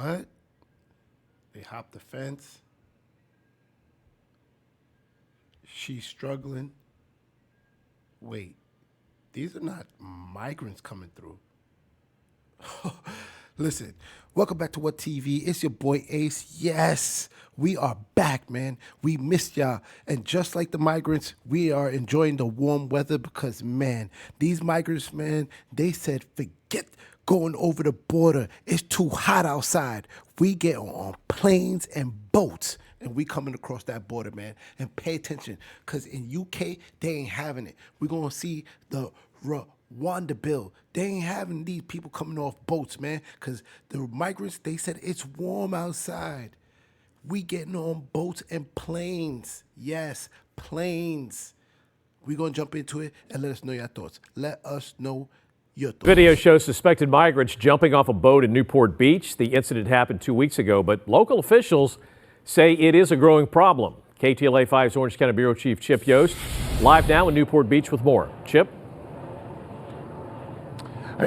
What? They hopped the fence. She's struggling. Wait, these are not migrants coming through. Listen, welcome back to What TV. It's your boy Ace. Yes, we are back, man. We missed y'all. And just like the migrants, we are enjoying the warm weather because, man, these migrants, man, they said, forget going over the border. It's too hot outside. We get on planes and boats and we coming across that border, man. And pay attention, because in UK, they ain't having it. We're going to see the Rawanda bill. They ain't having these people coming off boats, man, because the migrants, they said it's warm outside. We getting on boats and planes. Yes, planes. We're going to jump into it and let us know your thoughts. Let us know your thoughts. Video shows suspected migrants jumping off a boat in Newport Beach. The incident happened 2 weeks ago, but local officials say it is a growing problem. KTLA 5's Orange County Bureau Chief Chip Yost live now in Newport Beach with more. Chip?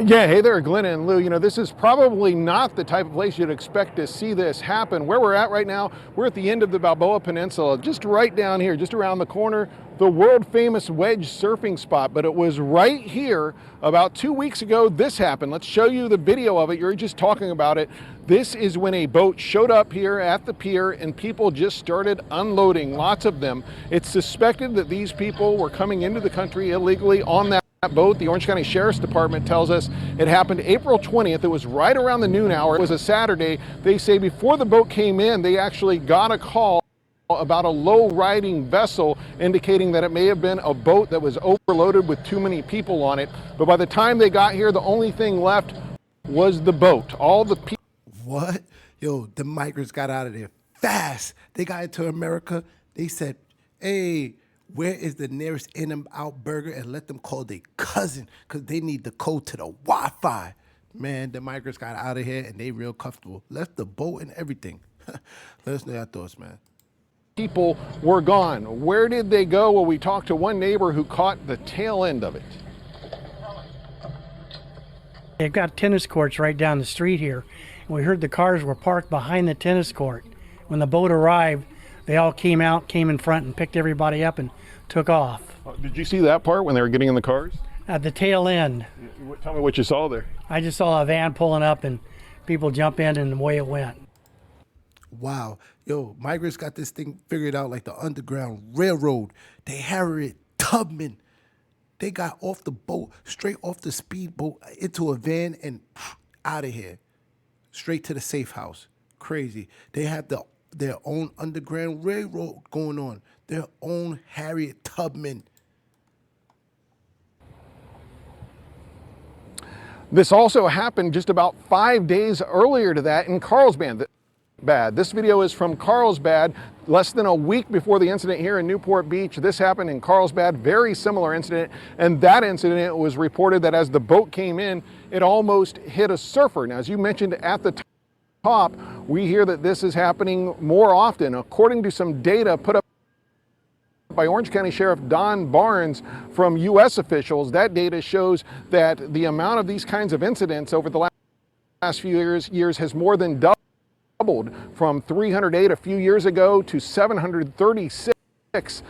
Yeah, hey there, Glenn and Lou. You know, this is probably not the type of place you'd expect to see this happen. Where we're at right now, we're at the end of the Balboa Peninsula, just right down here, just around the corner, the world famous wedge surfing spot. But it was right here about 2 weeks ago this happened. Let's show you the video of it. You're just talking about it. This is when a boat showed up here at the pier and people just started unloading, lots of them. It's suspected that these people were coming into the country illegally on that boat. The Orange County Sheriff's Department tells us it happened April 20th. It was right around the noon hour. It was a Saturday. They say before the boat came in, they actually got a call about a low riding vessel indicating that it may have been a boat that was overloaded with too many people on it. But by the time they got here, the only thing left was the boat. All the people. What? Yo, the migrants got out of there fast. They got into America. They said, hey, where is the nearest In-N-Out burger, and let them call their cousin because they need the code to the Wi-Fi. Man, the migrants got out of here and they real comfortable. Left the boat and everything. Let us know your thoughts, man. People were gone. Where did they go? Well, we talked to one neighbor who caught the tail end of it. They've got tennis courts right down the street here. And we heard the cars were parked behind the tennis court. When the boat arrived, they all came out, came in front and picked everybody up and took off. Did you see that part when they were getting in the cars? At the tail end. Tell me what you saw there. I just saw a van pulling up and people jump in and away it went. Wow. Yo, migrants got this thing figured out like the Underground Railroad. They Harriet Tubman. They got off the boat, straight off the speedboat into a van and out of here. Straight to the safe house. Crazy. They have their own Underground Railroad going on. Their own Harriet Tubman. This also happened just about 5 days earlier to that in Carlsbad. This video is from Carlsbad, less than a week before the incident here in Newport Beach. This happened in Carlsbad, very similar incident. And that incident was reported that as the boat came in, it almost hit a surfer. Now, as you mentioned at the top, we hear that this is happening more often. According to some data put up by Orange County Sheriff Don Barnes from U.S. officials, that data shows that the amount of these kinds of incidents over the last few years has more than doubled from 308 a few years ago to 736.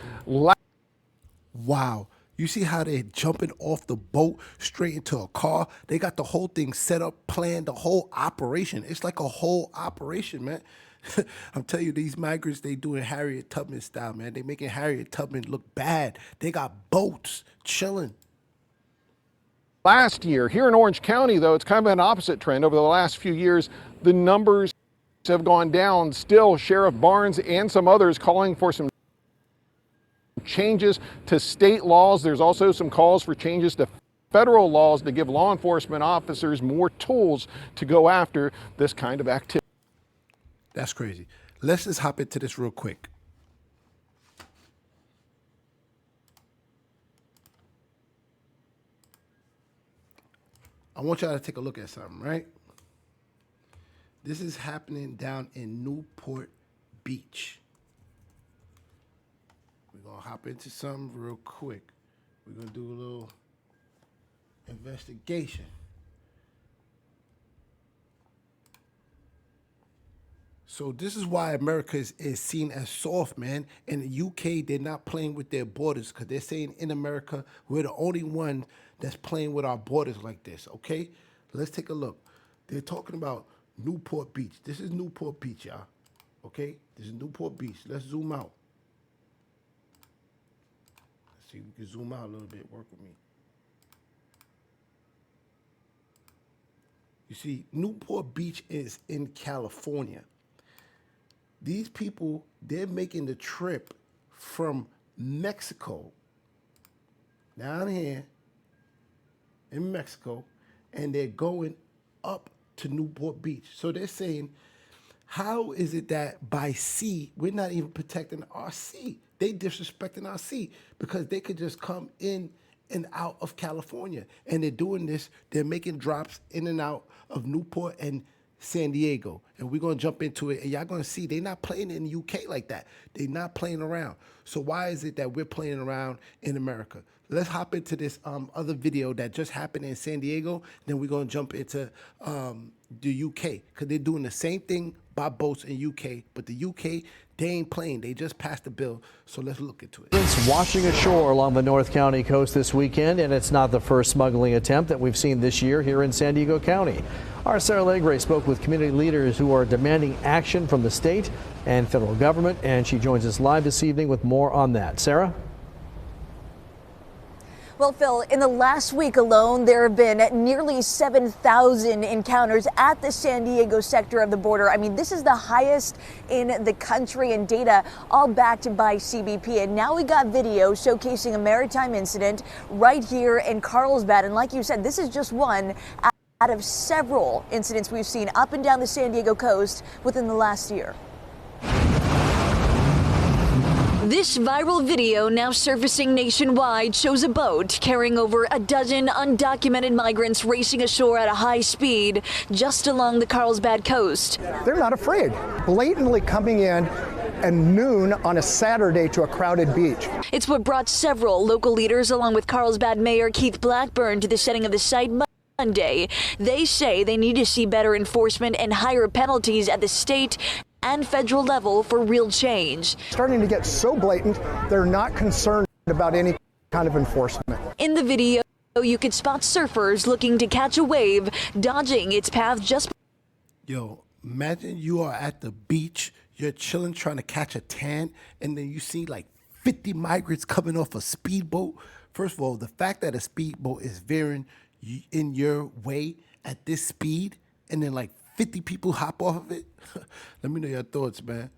Wow. You see how they're jumping off the boat straight into a car? They got the whole thing set up, planned, the whole operation. It's like a whole operation, man. I'm telling you, these migrants, they doing Harriet Tubman style, man. They making Harriet Tubman look bad. They got boats chilling. Last year, here in Orange County, though, it's kind of an opposite trend. Over the last few years, the numbers have gone down. Still, Sheriff Barnes and some others calling for some changes to state laws. There's also some calls for changes to federal laws to give law enforcement officers more tools to go after this kind of activity. That's crazy. Let's just hop into this real quick. I want y'all to take a look at something, right? This is happening down in Newport Beach. We're going to hop into something real quick. We're going to do a little investigation. So this is why America is seen as soft, man. In the UK, they're not playing with their borders because they're saying in America, we're the only one that's playing with our borders like this, okay? Let's take a look. They're talking about Newport Beach. This is Newport Beach, y'all, okay? This is Newport Beach. Let's zoom out. Let's see if we can zoom out a little bit. Work with me. You see, Newport Beach is in California. These people, they're making the trip from Mexico, down here in Mexico, and they're going up to Newport Beach. So they're saying, how is it that by sea, we're not even protecting our sea? They disrespecting our sea because they could just come in and out of California. And they're doing this, they're making drops in and out of Newport and San Diego. And we're going to jump into it, and y'all going to see they're not playing in the UK like that. They're not playing around. So why is it that we're playing around in America? Let's hop into this other video that just happened in San Diego. Then we're going to jump into the UK because they're doing the same thing by boats in UK. But the UK, they ain't playing. They just passed the bill. So let's look into it. Migrants washing ashore along the North County coast this weekend, and it's not the first smuggling attempt that we've seen this year here in San Diego County. Our Sarah Legre spoke with community leaders who are demanding action from the state and federal government, and she joins us live this evening with more on that. Sarah? Well, Phil, in the last week alone, there have been nearly 7,000 encounters at the San Diego sector of the border. I mean, this is the highest in the country, and data all backed by CBP. And now we got video showcasing a maritime incident right here in Carlsbad. And like you said, this is just one out of several incidents we've seen up and down the San Diego coast within the last year. This viral video, now surfacing nationwide, shows a boat carrying over a dozen undocumented migrants racing ashore at a high speed just along the Carlsbad coast. They're not afraid, blatantly coming in at noon on a Saturday to a crowded beach. It's what brought several local leaders, along with Carlsbad Mayor Keith Blackburn, to the setting of the site Monday. They say they need to see better enforcement and higher penalties at the state and federal level for real change. Starting to get so blatant, they're not concerned about any kind of enforcement. In the video, you could spot surfers looking to catch a wave, dodging its path just. Yo, imagine you are at the beach, you're chilling, trying to catch a tan, and then you see like 50 migrants coming off a speedboat. First of all, the fact that a speedboat is veering in your way at this speed, and then like 50 people hop off of it. Let me know your thoughts, man.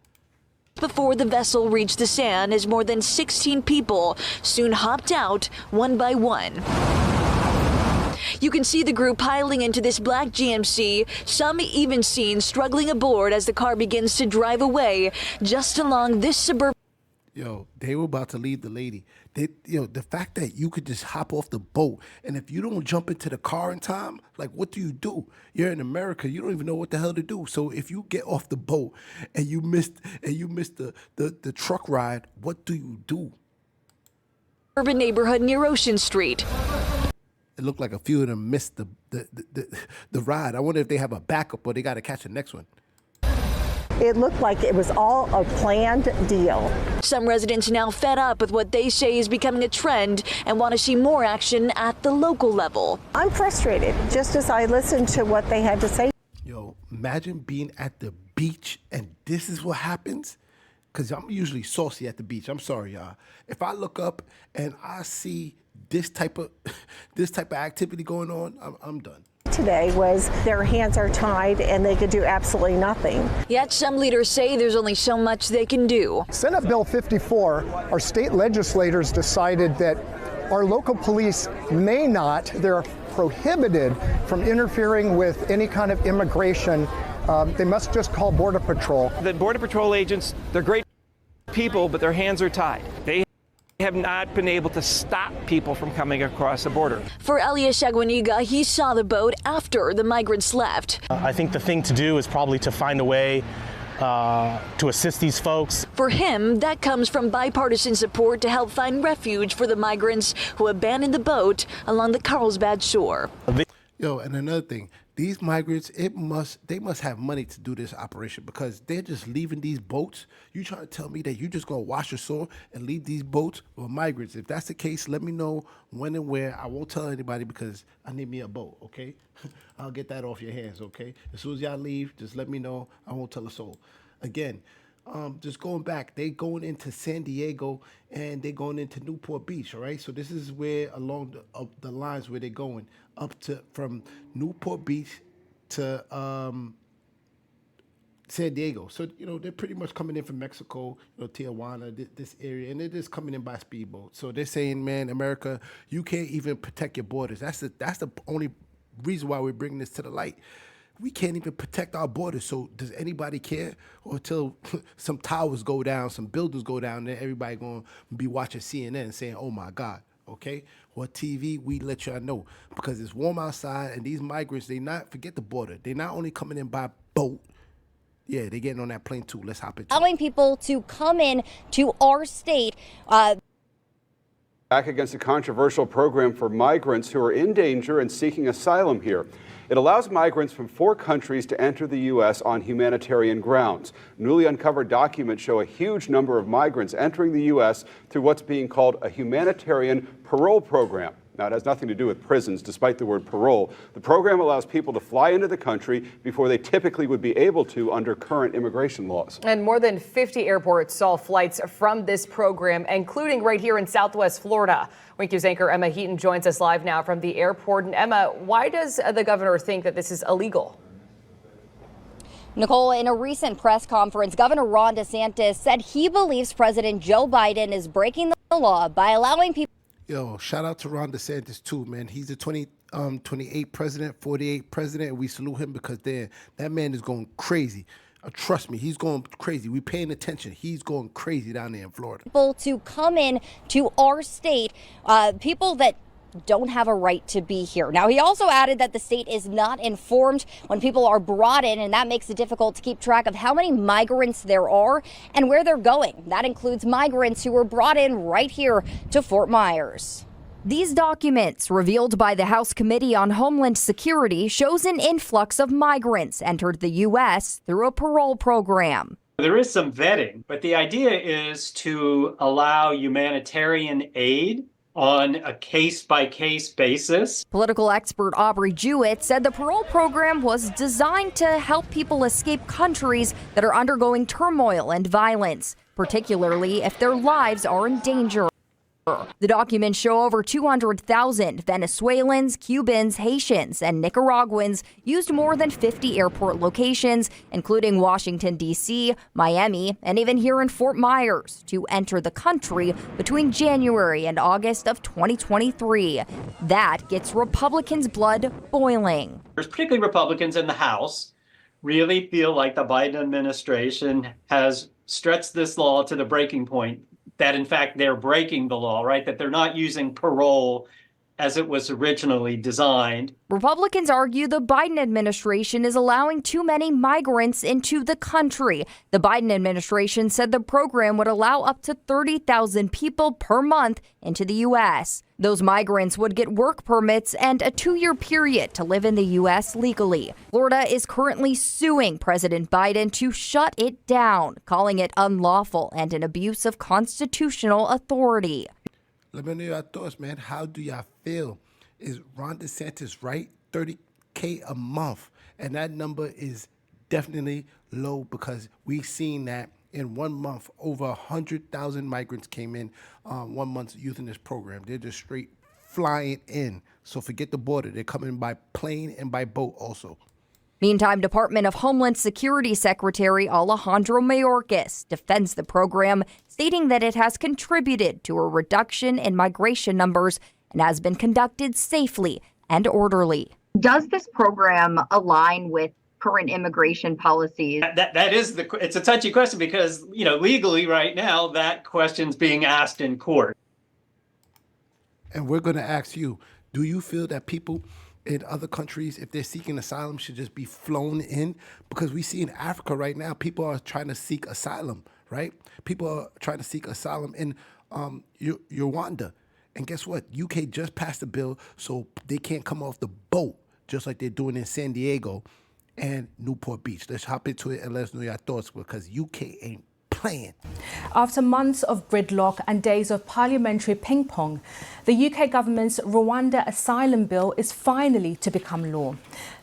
Before the vessel reached the sand, as more than 16 people soon hopped out one by one. You can see the group piling into this black GMC, some even seen struggling aboard as the car begins to drive away just along this suburban. Yo, they were about to leave the lady. The fact that you could just hop off the boat, and if you don't jump into the car in time, like, what do you do? You're in America, you don't even know what the hell to do. So if you get off the boat and you missed the truck ride, what do you do? Urban neighborhood near Ocean Street. It looked like a few of them missed the ride. I wonder if they have a backup or they got to catch the next one. It looked like it was all a planned deal. Some residents now fed up with what they say is becoming a trend and want to see more action at the local level. I'm frustrated just as I listened to what they had to say. Yo, imagine being at the beach and this is what happens. Because I'm usually saucy at the beach. I'm sorry, y'all. If I look up and I see this type of activity going on, I'm done. Today was their hands are tied and they could do absolutely nothing. Yet some leaders say there's only so much they can do. Senate Bill 54, our state legislators decided that our local police may not, they're prohibited from interfering with any kind of immigration. They must just call Border Patrol. The Border Patrol agents, they're great people, but their hands are tied. They have not been able to stop people from coming across the border. For Elias Shagwaniga, he saw the boat after the migrants left. I think the thing to do is probably to find a way to assist these folks. For him, that comes from bipartisan support to help find refuge for the migrants who abandoned the boat along the Carlsbad shore. Yo, and another thing, these migrants, they must have money to do this operation because they're just leaving these boats. You trying to tell me that you just gonna wash ashore and leave these boats with migrants? If that's the case, let me know when and where. I won't tell anybody because I need me a boat, okay? I'll get that off your hands, okay? As soon as y'all leave, just let me know. I won't tell a soul. Again, just going back, they going into San Diego and they going into Newport Beach, all right? So this is where along the lines where they're going up to from Newport Beach to San Diego. So they're pretty much coming in from Mexico, Tijuana, this area, and they're just coming in by speedboat. So they're saying, man, America, you can't even protect your borders. That's the only reason why we're bringing this to the light. We can't even protect our borders. So does anybody care? Or until some towers go down, some buildings go down, then everybody going to be watching CNN and saying, oh my God, okay? What TV, we let y'all know. Because it's warm outside and these migrants, forget the border. They're not only coming in by boat. Yeah, they're getting on that plane too. Let's hop into it. Allowing people to come in to our state. Back against a controversial program for migrants who are in danger and seeking asylum here. It allows migrants from 4 countries to enter the U.S. on humanitarian grounds. Newly uncovered documents show a huge number of migrants entering the U.S. through what's being called a humanitarian parole program. Now, it has nothing to do with prisons, despite the word parole. The program allows people to fly into the country before they typically would be able to under current immigration laws. And more than 50 airports saw flights from this program, including right here in Southwest Florida. Wink News anchor Emma Heaton joins us live now from the airport. And Emma, why does the governor think that this is illegal? Nicole, in a recent press conference, Governor Ron DeSantis said he believes President Joe Biden is breaking the law by allowing people. Yo, shout out to Ron DeSantis too, man. He's the 28 president, 48 president, and we salute him because that man is going crazy. Trust me, he's going crazy. We paying attention. He's going crazy down there in Florida. People to come in to our state, people that don't have a right to be here. Now, he also added that the state is not informed when people are brought in, and that makes it difficult to keep track of how many migrants there are and where they're going. That includes migrants who were brought in right here to Fort Myers. These documents, revealed by the House Committee on Homeland Security, shows an influx of migrants entered the U.S. through a parole program. There is some vetting, but the idea is to allow humanitarian aid on a case-by-case basis. Political expert Aubrey Jewett said the parole program was designed to help people escape countries that are undergoing turmoil and violence, particularly if their lives are in danger. The documents show over 200,000 Venezuelans, Cubans, Haitians, and Nicaraguans used more than 50 airport locations, including Washington, D.C., Miami, and even here in Fort Myers, to enter the country between January and August of 2023. That gets Republicans' blood boiling. There's particularly Republicans in the House really feel like the Biden administration has stretched this law to the breaking point, that in fact they're breaking the law, right? That they're not using parole as it was originally designed. Republicans argue the Biden administration is allowing too many migrants into the country. The Biden administration said the program would allow up to 30,000 people per month into the U.S. Those migrants would get work permits and a 2-year period to live in the U.S. legally. Florida is currently suing President Biden to shut it down, calling it unlawful and an abuse of constitutional authority. Let me know your thoughts, man. How do y'all feel? Is Ron DeSantis right? $30K a month. And that number is definitely low because we've seen that in 1 month, over 100,000 migrants came in 1 month using this program. They're just straight flying in. So forget the border. They're coming by plane and by boat also. Meantime, Department of Homeland Security Secretary Alejandro Mayorkas defends the program, stating that it has contributed to a reduction in migration numbers and has been conducted safely and orderly. Does this program align with current immigration policies? That is it's a touchy question because, legally right now that question's being asked in court. And we're going to ask you, do you feel that people in other countries, if they're seeking asylum, should just be flown in? Because we see in Africa right now, people are trying to seek asylum, right? People are trying to seek asylum in Rawanda. And guess what? UK just passed a bill so they can't come off the boat just like they're doing in San Diego and Newport Beach. Let's hop into it and let us know your thoughts, because UK ain't playing. After months of gridlock and days of parliamentary ping-pong, the UK government's Rwanda asylum bill is finally to become law.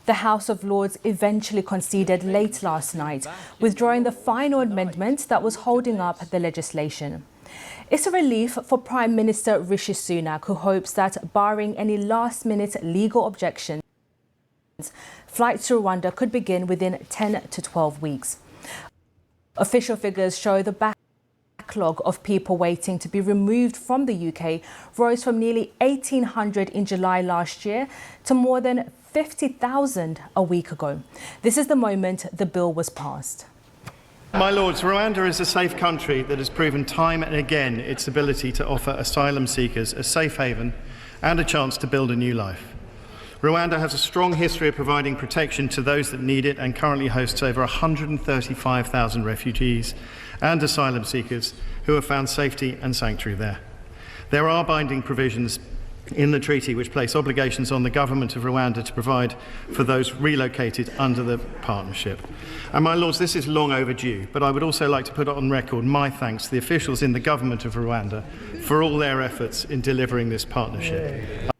The House of Lords eventually conceded late last night, withdrawing the final amendment that was holding up the legislation. It's a relief for Prime Minister Rishi Sunak, who hopes that, barring any last-minute legal objections, flights to Rwanda could begin within 10 to 12 weeks. Official figures show the backlog of people waiting to be removed from the UK rose from nearly 1,800 in July last year to more than 50,000 a week ago. This is the moment the bill was passed. My Lords, Rwanda is a safe country that has proven time and again its ability to offer asylum seekers a safe haven and a chance to build a new life. Rwanda has a strong history of providing protection to those that need it and currently hosts over 135,000 refugees and asylum seekers who have found safety and sanctuary there. There are binding provisions in the treaty which place obligations on the government of Rwanda to provide for those relocated under the partnership. And my Lords, this is long overdue, but I would also like to put on record my thanks to the officials in the government of Rwanda for all their efforts in delivering this partnership.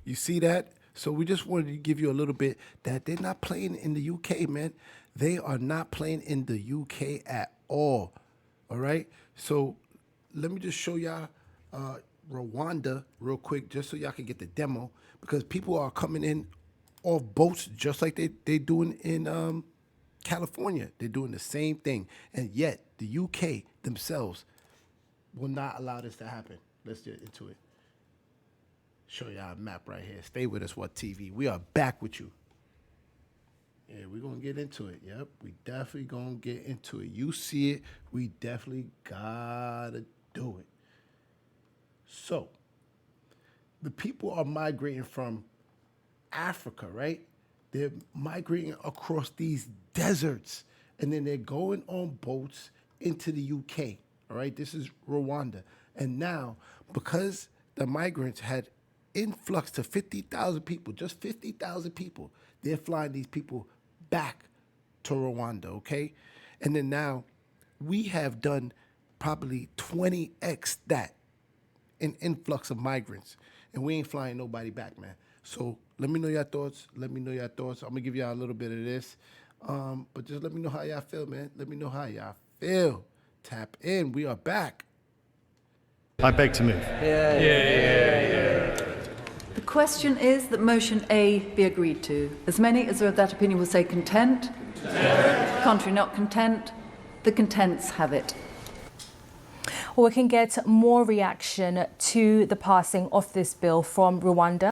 You see that? So we just wanted to give you a little bit that they're not playing in the UK, man. They are not playing in the UK at all. All right? So let me just show y'all Rwanda real quick, just so y'all can get the demo, because people are coming in off boats just like they're doing in California. They're doing the same thing. And yet the UK themselves will not allow this to happen. Let's get into it. Show y'all a map right here. Stay with us, What TV. We are back with you. Yeah, we're going to get into it. Yep, we definitely going to get into it. You see it, we definitely got to do it. So, the people are migrating from Africa, right? They're migrating across these deserts, and then they're going on boats into the UK, all right? This is Rwanda. And now, because the migrants had influx to 50,000 people, just 50,000 people, they're flying these people back to Rwanda, okay? And then now we have done probably 20x that in influx of migrants, and we ain't flying nobody back, man. So let me know your thoughts. Let me know your thoughts. I'm gonna give y'all a little bit of this, but just let me know how y'all feel, man. Let me know how y'all feel. Tap in. We are back. I beg to move. The question is that motion A be agreed to. As many as are of that opinion will say content. Contrary, not content. The contents have it. Well, we can get more reaction to the passing of this bill from Rwanda.